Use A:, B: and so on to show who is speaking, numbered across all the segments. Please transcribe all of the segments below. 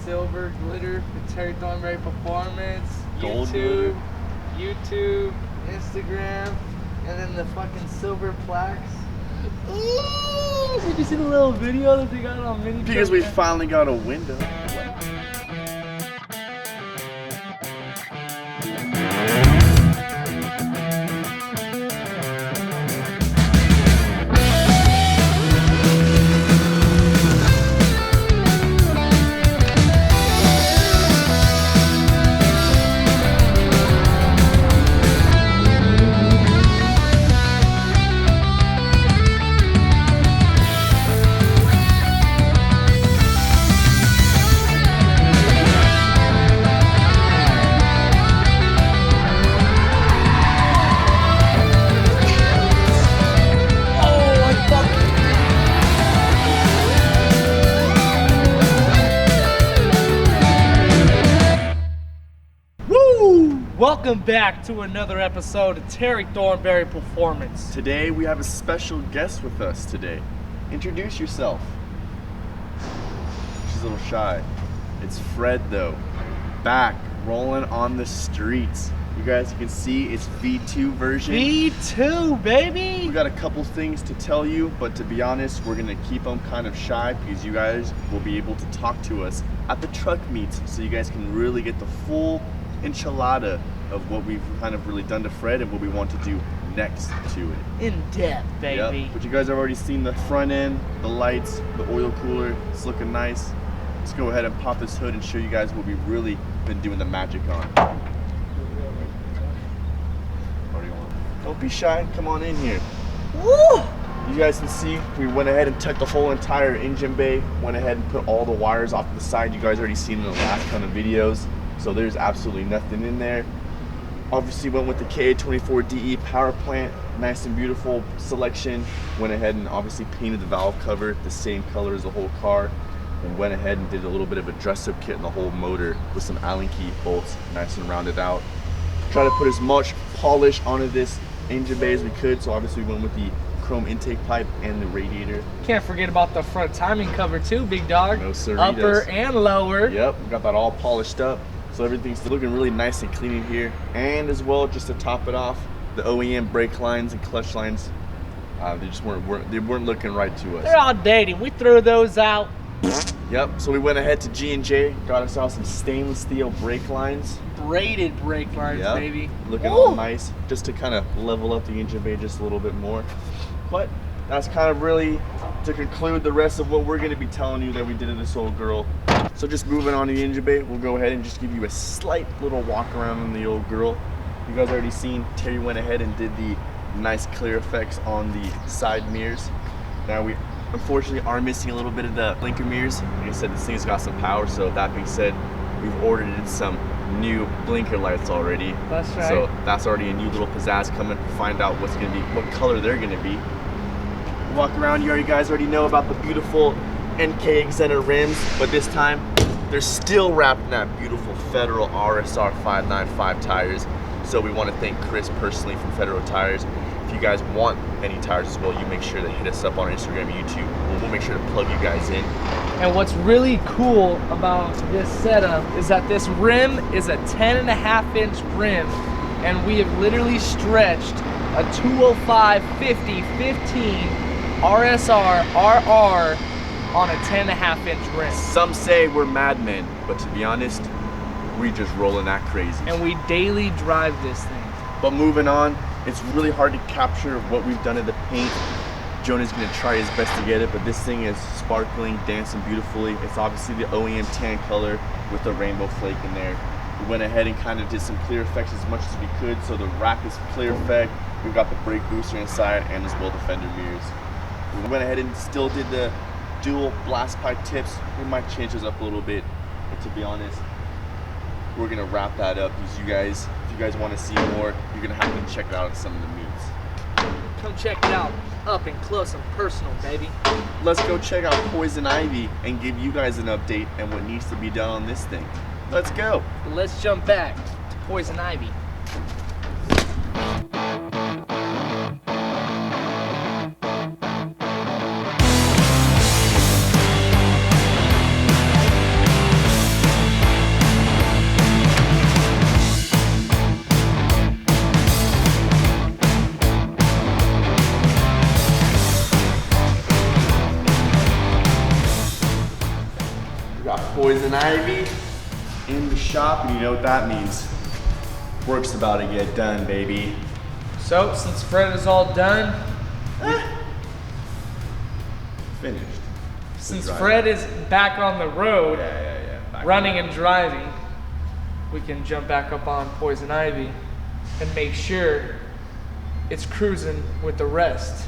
A: silver glitter for Terry Thornberry Performance.
B: Gold
A: YouTube, Instagram, and then the fucking silver plaques. Ooh, did you see the little video that they got on mini?
B: Because we finally got a window.
A: Welcome back to another episode of Terry Thornberry Performance.
B: Today we have a special guest with us today. Introduce yourself. She's a little shy. It's Fred though. Back, rolling on the streets. You guys can see it's V2 version.
A: V2, baby!
B: We got a couple things to tell you, but to be honest, we're gonna keep them kind of shy because you guys will be able to talk to us at the truck meets so you guys can really get the full enchilada of what we've kind of really done to Fred and what we want to do next to it.
A: In depth, baby.
B: Yep. But you guys have already seen the front end, the lights, the oil cooler. It's looking nice. Let's go ahead and pop this hood and show you guys what we've really been doing the magic on. Don't be shy, come on in here.
A: Woo!
B: You guys can see we went ahead and took the whole entire engine bay, went ahead and put all the wires off to the side. You guys already seen in the last kind of videos. So there's absolutely nothing in there. Obviously went with the KA24DE power plant, nice and beautiful selection. Went ahead and obviously painted the valve cover the same color as the whole car. And went ahead and did a little bit of a dress-up kit in the whole motor with some Allen key bolts, nice and rounded out. Try to put as much polish onto this engine bay as we could. So obviously we went with the chrome intake pipe and the radiator.
A: Can't forget about the front timing cover too, big dog.
B: No sirritas.
A: Upper and lower.
B: Yep, we got that all polished up. So everything's looking really nice and clean in here. And as well, just to top it off, the OEM brake lines and clutch lines, they just weren't looking right to us.
A: They're outdated. We threw those out.
B: Yep, so we went ahead to G&J, got ourselves some stainless steel brake lines.
A: Braided brake lines,
B: Yep.
A: baby.
B: Looking all nice, just to kind of level up the engine bay just a little bit more. But that's kind of really to conclude the rest of what we're going to be telling you that we did to this old girl. So just moving on to the engine bay, we'll go ahead and just give you a slight little walk around on the old girl. You guys already seen Terry went ahead and did the nice clear effects on the side mirrors. Now we unfortunately are missing a little bit of the blinker mirrors. Like I said, this thing's got some power, so that being said, we've ordered in some new blinker lights already.
A: That's right.
B: So that's already a new little pizzazz coming. Find out what's gonna be, what color they're gonna be. Walk around, you guys already know about the beautiful NK Extender rims, but this time they're still wrapped in that beautiful Federal RSR 595 tires. So we want to thank Chris personally from Federal Tires. If you guys want any tires as well, you make sure to hit us up on Instagram, YouTube. We'll make sure to plug you guys in.
A: And what's really cool about this setup is that this rim is a 10.5-inch rim, and we have literally stretched a 205 50 15 RSR RR on a 10.5-inch rim.
B: Some say we're madmen, but to be honest, we just rolling that crazy.
A: And we daily drive this thing.
B: But moving on, it's really hard to capture what we've done to the paint. Jonah's gonna try his best to get it, but this thing is sparkling, dancing beautifully. It's obviously the OEM tan color with the rainbow flake in there. We went ahead and kind of did some clear effects as much as we could. So the rack is clear effect. We've got the brake booster inside and as well the fender mirrors. We went ahead and still did the dual blast pipe tips. We might change those up a little bit, but to be honest, we're gonna wrap that up because if you guys want to see more, you're gonna have to check it out at some of the meets.
A: Come check it out, up and close and personal, baby.
B: Let's go check out Poison Ivy and give you guys an update and what needs to be done on this thing. Let's go.
A: Let's jump back to Poison Ivy.
B: Poison Ivy in the shop, and you know what that means. Work's about to get done, baby.
A: So, since Fred is all done,
B: Finished.
A: since Fred is back on the road,
B: Back
A: running and driving, we can jump back up on Poison Ivy and make sure it's cruising with the rest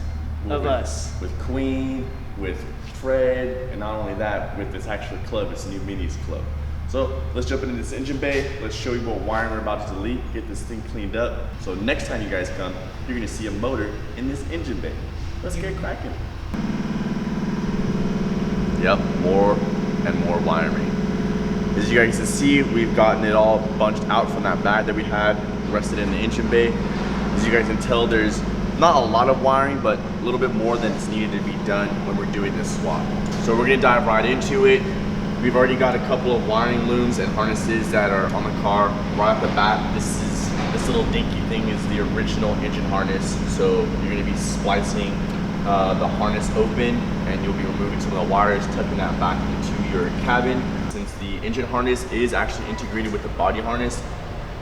A: of us.
B: With Queen, with Fred, and not only that, with this actual club, this new minis club. So let's jump into this engine bay. Let's show you what wiring we're about to delete, get this thing cleaned up. So next time you guys come, you're gonna see a motor in this engine bay. Let's get cracking. Yep, more and more wiring. As you guys can see, we've gotten it all bunched out from that bag that we had rested in the engine bay. As you guys can tell, there's not a lot of wiring, but a little bit more than is needed to be done when we're doing this swap. So we're gonna dive right into it. We've already got a couple of wiring looms and harnesses that are on the car right off the bat. This little dinky thing is the original engine harness. So you're gonna be splicing the harness open, and you'll be removing some of the wires, tucking that back into your cabin. Since the engine harness is actually integrated with the body harness,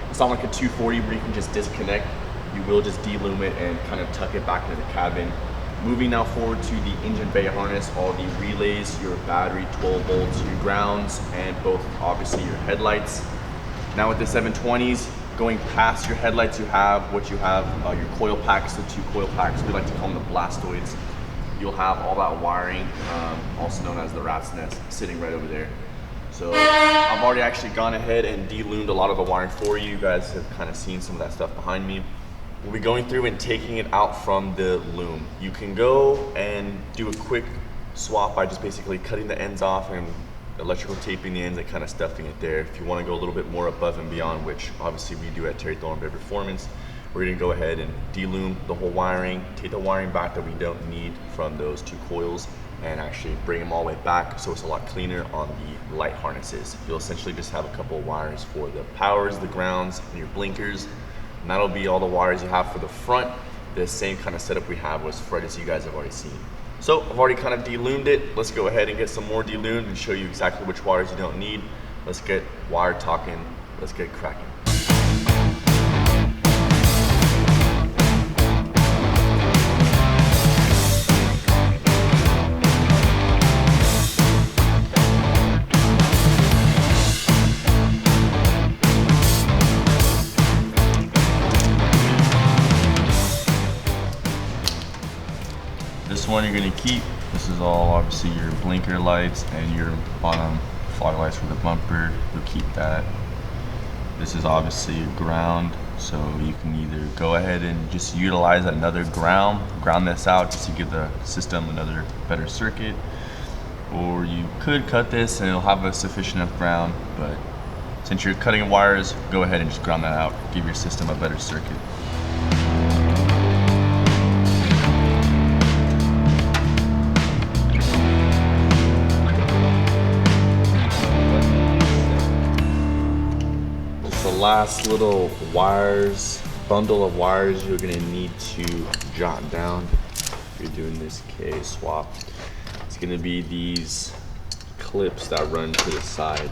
B: it's not like a 240 where you can just disconnect. You will just de-loom it and kind of tuck it back into the cabin. Moving now forward to the engine bay harness, all the relays, your battery, 12 volts, your grounds, and both obviously your headlights. Now with the 720s, going past your headlights, you have your coil packs, the 2 coil packs. We like to call them the blastoids. You'll have all that wiring, also known as the rat's nest, sitting right over there. So I've already actually gone ahead and de-loomed a lot of the wiring for you. You guys have kind of seen some of that stuff behind me. We'll be going through and taking it out from the loom. You can go and do a quick swap by just basically cutting the ends off and electrical taping the ends and kind of stuffing it there. If you want to go a little bit more above and beyond, which obviously we do at Terry Thornberry Performance, we're going to go ahead and de-loom the whole wiring, take the wiring back that we don't need from those 2 coils, and actually bring them all the way back so it's a lot cleaner on the light harnesses. You'll essentially just have a couple of wires for the powers, the grounds, and your blinkers. And that'll be all the wires you have for the front. The same kind of setup we have was Fred, as you guys have already seen. So I've already kind of de-loomed it. Let's go ahead and get some more de-loomed and show you exactly which wires you don't need. Let's get wire talking. Let's get cracking. This one you're gonna keep. This is all obviously your blinker lights and your bottom fog lights for the bumper. You'll keep that. This is obviously your ground, so you can either go ahead and just utilize another ground this out just to give the system another better circuit, or you could cut this and it'll have a sufficient enough ground, but since you're cutting wires, go ahead and just ground that out, give your system a better circuit. Last little bundle of wires you're gonna need to jot down if you're doing this K swap. It's gonna be these clips that run to the side.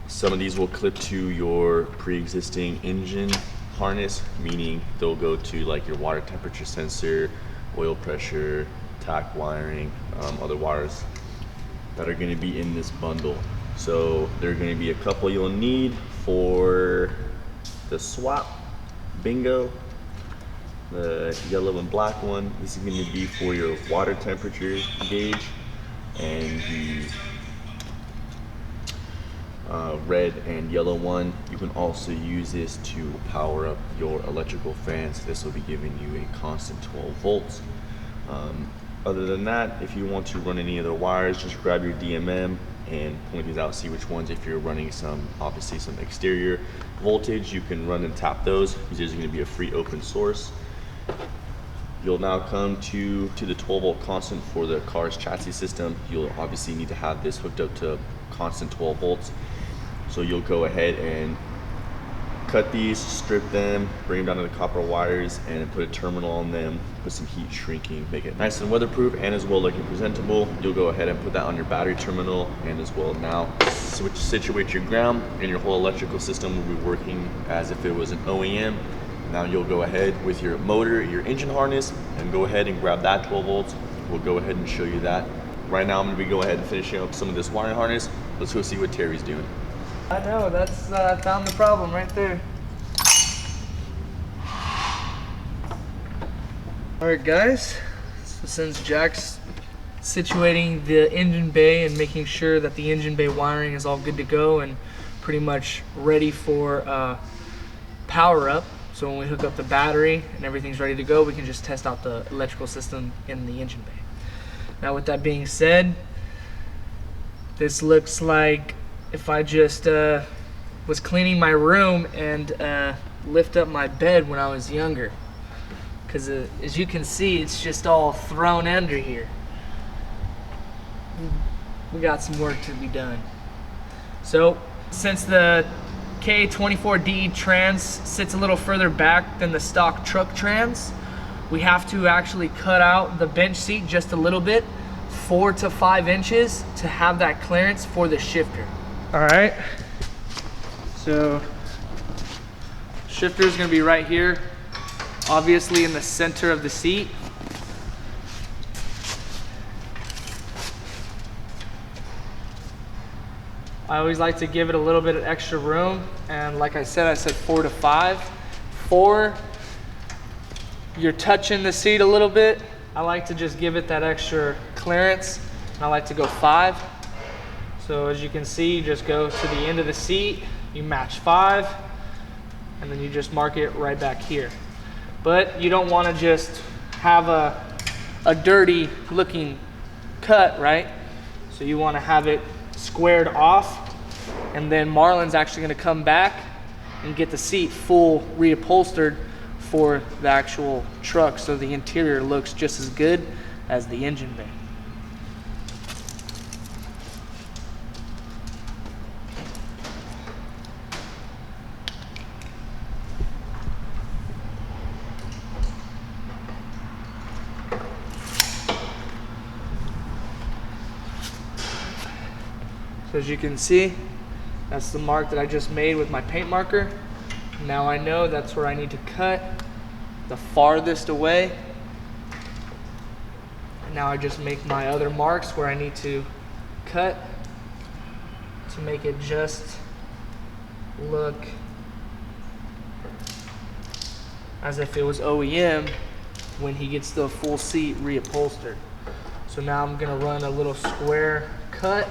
B: Some of these will clip to your pre-existing engine harness, meaning they'll go to like your water temperature sensor, oil pressure, tach wiring, other wires that are gonna be in this bundle. So there are gonna be a couple you'll need for the swap bingo, the yellow and black one. This is going to be for your water temperature gauge, and the red and yellow one, you can also use this to power up your electrical fans. This will be giving you a constant 12 volts. Other than that, if you want to run any other wires, just grab your DMM and point these out, see which ones. If you're running obviously some exterior voltage, you can run and tap those. This is going to be a free open source. You'll now come to the 12 volt constant for the car's chassis system. You'll obviously need to have this hooked up to constant 12 volts. So you'll go ahead and cut these, strip them, bring them down to the copper wires, and put a terminal on them, put some heat shrinking, make it nice and weatherproof and as well looking presentable. You'll go ahead and put that on your battery terminal, and as well now situate your ground, and your whole electrical system will be working as if it was an OEM. Now you'll go ahead with your motor, your engine harness, and go ahead and grab that 12 volts. We'll go ahead and show you that. Right now I'm gonna be go ahead and finishing up some of this wiring harness. Let's go see what Terry's doing.
A: I know, that's found the problem right there. Alright guys, so since Jack's situating the engine bay and making sure that the engine bay wiring is all good to go and pretty much ready for power up, so when we hook up the battery and everything's ready to go, we can just test out the electrical system in the engine bay. Now with that being said, this looks like if I just was cleaning my room and lift up my bed when I was younger. Because as you can see, it's just all thrown under here. We got some work to be done. So since the K24D trans sits a little further back than the stock truck trans, we have to actually cut out the bench seat just a little bit, 4 to 5 inches, to have that clearance for the shifter. All right, so shifter is going to be right here, obviously in the center of the seat. I always like to give it a little bit of extra room, and like I said 4 to 5. 4, you're touching the seat a little bit. I like to just give it that extra clearance, and I like to go 5. So as you can see, you just go to the end of the seat, you match 5, and then you just mark it right back here. But you don't want to just have a dirty looking cut, right? So you want to have it squared off, and then Marlon's actually going to come back and get the seat full reupholstered for the actual truck, so the interior looks just as good as the engine bay. So as you can see, that's the mark that I just made with my paint marker. Now I know that's where I need to cut the farthest away. And now I just make my other marks where I need to cut to make it just look as if it was OEM when he gets the full seat reupholstered. So now I'm gonna run a little square cut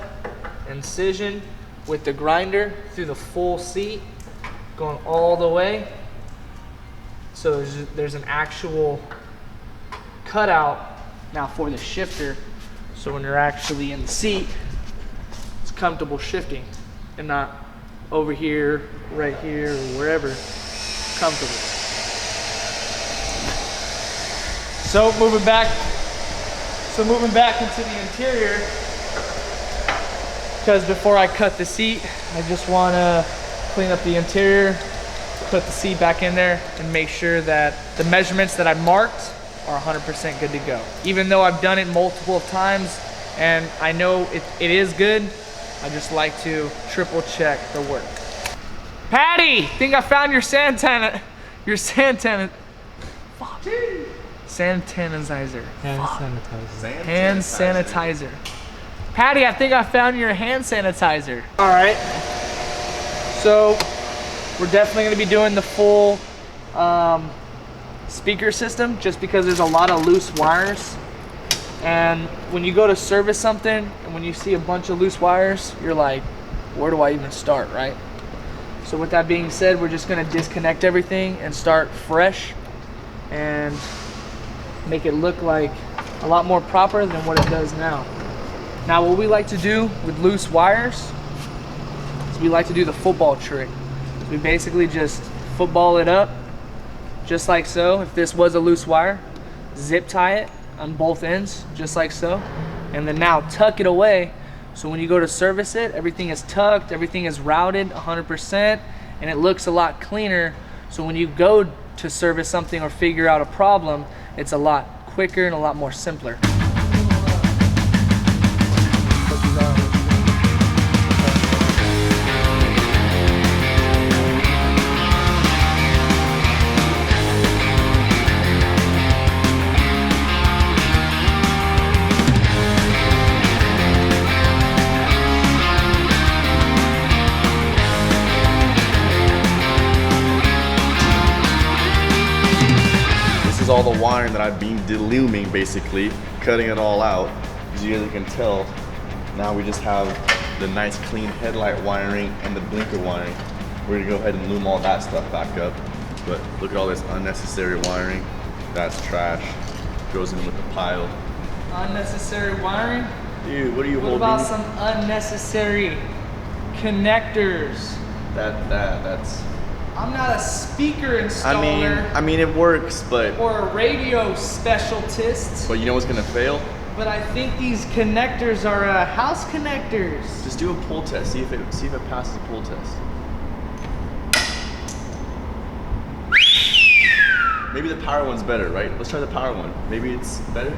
A: incision with the grinder through the full seat, going all the way. So there's an actual cutout now for the shifter, so when you're actually in the seat, it's comfortable shifting and not over here, right here, or wherever, comfortable. So moving back into the interior, because before I cut the seat, I just want to clean up the interior, put the seat back in there, and make sure that the measurements that I marked are 100% good to go. Even though I've done it multiple times and I know it is good, I just like to triple check the work. Patty, think I found your sanitizer. Hand sanitizer. Patty, I think I found your hand sanitizer. All right, so we're definitely gonna be doing the full speaker system, just because there's a lot of loose wires. And when you go to service something and when you see a bunch of loose wires, you're like, where do I even start, right? So with that being said, we're just gonna disconnect everything and start fresh and make it look like a lot more proper than what it does now. Now what we like to do with loose wires is we like to do the football trick. So we basically just football it up just like so. If this was a loose wire, zip tie it on both ends just like so, and then now tuck it away, so when you go to service it, everything is tucked, everything is routed 100%, and it looks a lot cleaner. So when you go to service something or figure out a problem, it's a lot quicker and a lot more simpler.
B: This is all the wiring that I've been deluming, basically, cutting it all out. As you guys can tell, now we just have the nice clean headlight wiring and the blinker wiring. We're gonna go ahead and loom all that stuff back up. But look at all this unnecessary wiring. That's trash. Goes in with the pile.
A: Unnecessary wiring?
B: Dude, what are you
A: What
B: holding?
A: about some unnecessary connectors?
B: That's.
A: I'm not a speaker installer
B: I mean, it works, but
A: or a radio specialist,
B: you know what's gonna fail?
A: but I think these connectors are house connectors.
B: Just do a pull test. See if it passes a pull test. Maybe the power one's better, right? Let's try the power one. Maybe it's better.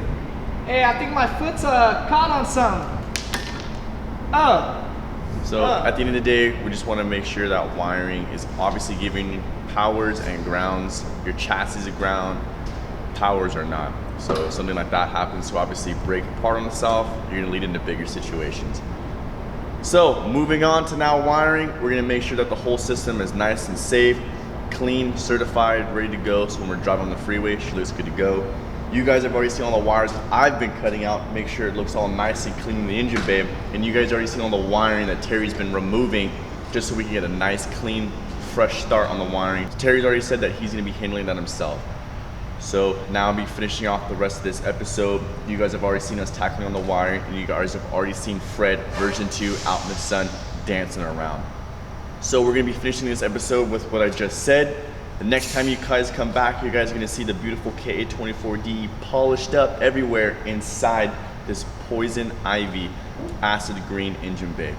A: Hey, I think my foot's caught on something. Oh.
B: So at the end of the day, we just want to make sure that wiring is obviously giving you powers and grounds. Your chassis is ground, powers are not. So if something like that happens to obviously break apart on itself, you're gonna lead into bigger situations. So moving on to now wiring, we're gonna make sure that the whole system is nice and safe, clean, certified, ready to go. So when we're driving on the freeway, she looks good to go. You guys have already seen all the wires I've been cutting out, make sure it looks all nice and clean in the engine bay. And you guys already seen all the wiring that Terry's been removing just so we can get a nice, clean, fresh start on the wiring. Terry's already said that he's gonna be handling that himself. So now I'll be finishing off the rest of this episode. You guys have already seen us tackling on the wiring, and you guys have already seen Fred version 2 out in the sun dancing around. So we're gonna be finishing this episode with what I just said. The next time you guys come back, you guys are gonna see the beautiful KA24D polished up everywhere inside this Poison Ivy acid green engine bay.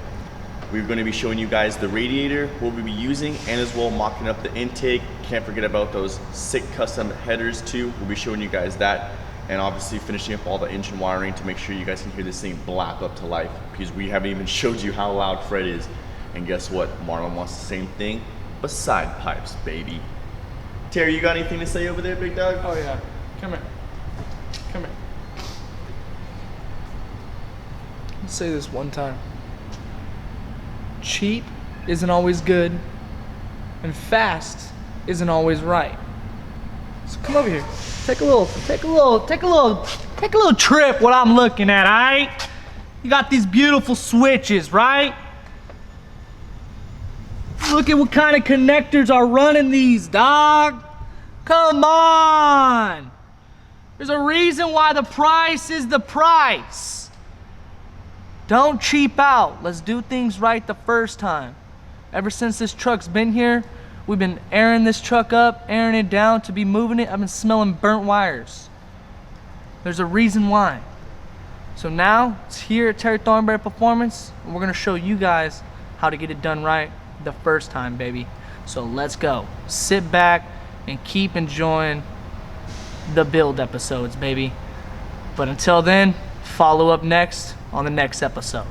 B: We're gonna be showing you guys the radiator, what we'll be using, and as well mocking up the intake. Can't forget about those sick custom headers too. We'll be showing you guys that, and obviously finishing up all the engine wiring to make sure you guys can hear this thing blap up to life, because we haven't even showed you how loud Fred is. And guess what? Marlon wants the same thing, but side pipes, baby. Terry, you got anything to say over there, big dog?
A: Oh yeah. Come here. Come here. Let's say this one time. Cheap isn't always good, and fast isn't always right. So come over here. Take a little trip what I'm looking at, alright? You got these beautiful switches, right? Look at what kind of connectors are running these, dog. Come on. There's a reason why the price is the price. Don't cheap out. Let's do things right the first time. Ever since this truck's been here, we've been airing this truck up, airing it down to be moving it. I've been smelling burnt wires. There's a reason why. So now it's here at Terry Thornberry Performance, and we're gonna show you guys how to get it done right the first time, baby. So let's go. Sit back and keep enjoying the build episodes, baby. But until then, follow up next on the next episode.